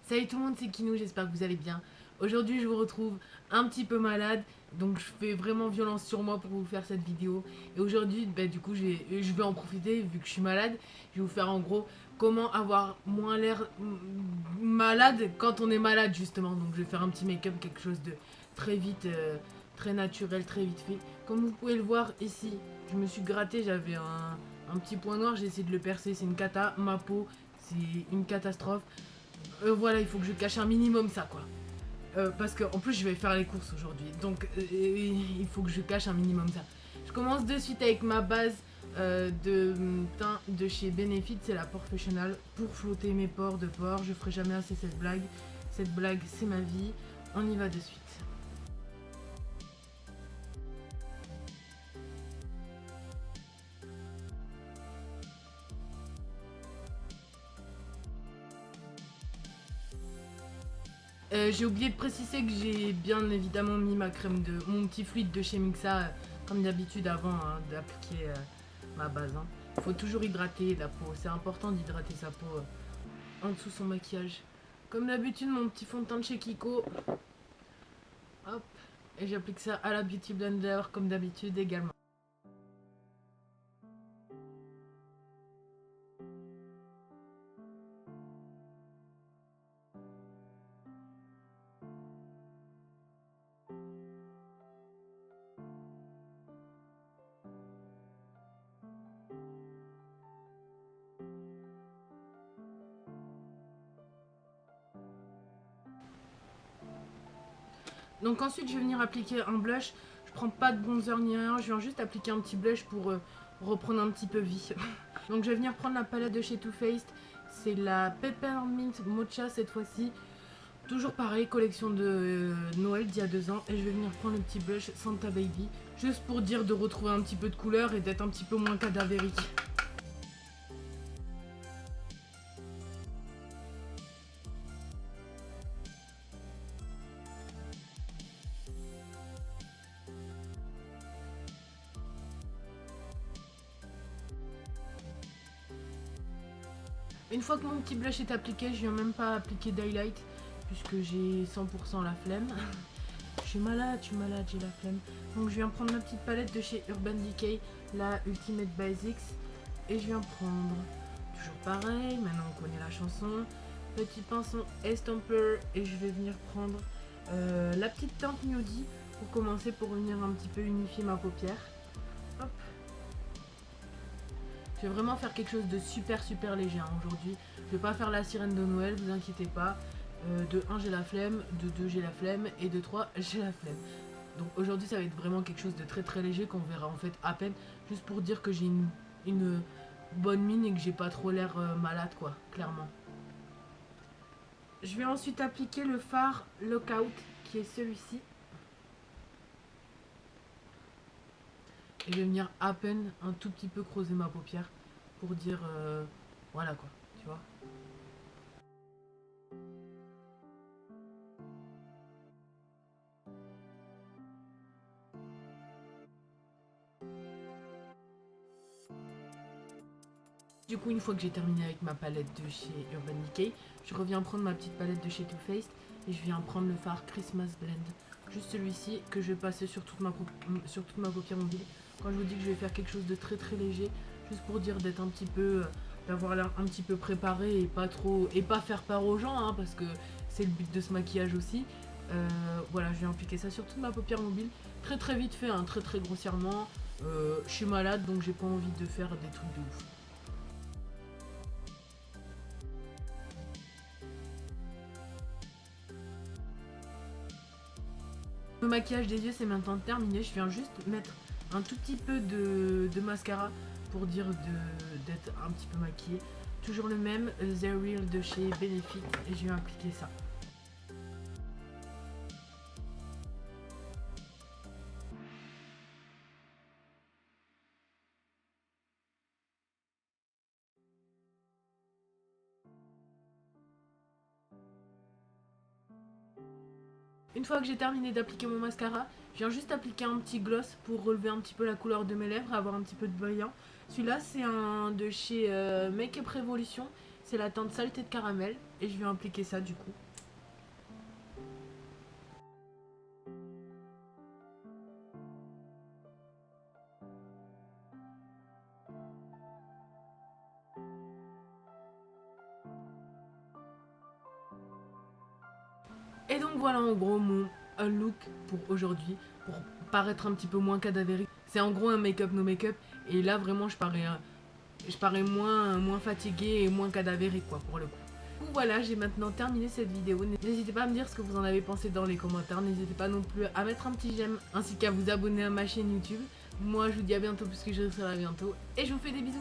Salut tout le monde, c'est Kinou, j'espère que vous allez bien. Aujourd'hui, je vous retrouve un petit peu malade, donc je fais vraiment violence sur moi pour vous faire cette vidéo. Et aujourd'hui, du coup, je vais en profiter vu que je suis malade. Je vais vous faire en gros comment avoir moins l'air malade quand on est malade justement. Donc je vais faire un petit make-up, quelque chose de très vite, très naturel, très vite fait. Comme vous pouvez le voir ici, je me suis gratté, j'avais un petit point noir, j'ai essayé de le percer, c'est une cata. Ma peau, c'est une catastrophe. Voilà, il faut que je cache un minimum ça, quoi. Parce qu'en plus, je vais faire les courses aujourd'hui. Donc, il faut que je cache un minimum ça. Je commence de suite avec ma base de teint de chez Benefit. C'est la Professional pour flotter mes pores de pores. Je ferai jamais assez cette blague. Cette blague, c'est ma vie. On y va de suite. J'ai oublié de préciser que j'ai bien évidemment mis ma crème de mon petit fluide de chez Mixa comme d'habitude avant hein, d'appliquer ma base. Hein. Faut toujours hydrater la peau, c'est important d'hydrater sa peau en dessous son maquillage. Comme d'habitude, mon petit fond de teint de chez Kiko. Hop, et j'applique ça à la Beauty Blender comme d'habitude également. Donc ensuite, je vais venir appliquer un blush. Je prends pas de bronzer ni rien, je viens juste appliquer un petit blush pour reprendre un petit peu vie. Donc je vais venir prendre la palette de chez Too Faced. C'est la Peppermint Mocha cette fois-ci. Toujours pareil, collection de Noël d'il y a 2 ans. Et je vais venir prendre le petit blush Santa Baby. Juste pour dire de retrouver un petit peu de couleur et d'être un petit peu moins cadavérique. Une fois que mon petit blush est appliqué, je viens même pas appliquer d'highlight puisque j'ai 100% la flemme. Je suis malade, j'ai la flemme. Donc je viens prendre ma petite palette de chez Urban Decay, la Ultimate Basics. Et je viens prendre, toujours pareil, maintenant on connaît la chanson, petit pinceau Estomper. Et je vais venir prendre la petite teinte Nudie pour commencer, pour venir un petit peu unifier ma paupière. Hop. Je vais vraiment faire quelque chose de super léger hein, aujourd'hui. Je vais pas faire la sirène de Noël, vous inquiétez pas. De 1 j'ai la flemme, de 2 j'ai la flemme et de 3 j'ai la flemme. Donc aujourd'hui ça va être vraiment quelque chose de très léger qu'on verra en fait à peine. Juste pour dire que j'ai une bonne mine et que j'ai pas trop l'air malade quoi, clairement. Je vais ensuite appliquer le fard Lockout qui est celui-ci. Et je vais venir à peine un tout petit peu creuser ma paupière pour dire voilà quoi, tu vois. Du coup, une fois que j'ai terminé avec ma palette de chez Urban Decay, je reviens prendre ma petite palette de chez Too Faced et je viens prendre le fard Christmas Blend. Juste celui-ci que je vais passer sur toute ma paupière mobile. Quand je vous dis que je vais faire quelque chose de très léger, juste pour dire d'être un petit peu, d'avoir l'air un petit peu préparé et pas trop, et pas faire peur aux gens, hein, parce que c'est le but de ce maquillage aussi. Voilà, je viens appliquer ça sur toute ma paupière mobile, très vite fait, hein, très grossièrement. Je suis malade donc j'ai pas envie de faire des trucs de ouf. Le maquillage des yeux c'est maintenant terminé, je viens juste mettre un tout petit peu de mascara pour dire d'être un petit peu maquillée. Toujours le même, The Real de chez Benefit et je viens appliquer ça. Une fois que j'ai terminé d'appliquer mon mascara, je viens juste appliquer un petit gloss pour relever un petit peu la couleur de mes lèvres, avoir un petit peu de brillant. Celui-là, c'est un de chez Make Up Revolution. c'est la teinte saleté de caramel et je vais appliquer ça du coup. Et donc voilà en gros mon look pour aujourd'hui, pour paraître un petit peu moins cadavérique. C'est en gros un make-up no make-up et là vraiment je parais moins fatiguée et moins cadavérique quoi pour le coup. Donc voilà, j'ai maintenant terminé cette vidéo. N'hésitez pas à me dire ce que vous en avez pensé dans les commentaires. N'hésitez pas non plus à mettre un petit j'aime ainsi qu'à vous abonner à ma chaîne YouTube. Moi je vous dis à bientôt puisque je serai là bientôt et je vous fais des bisous.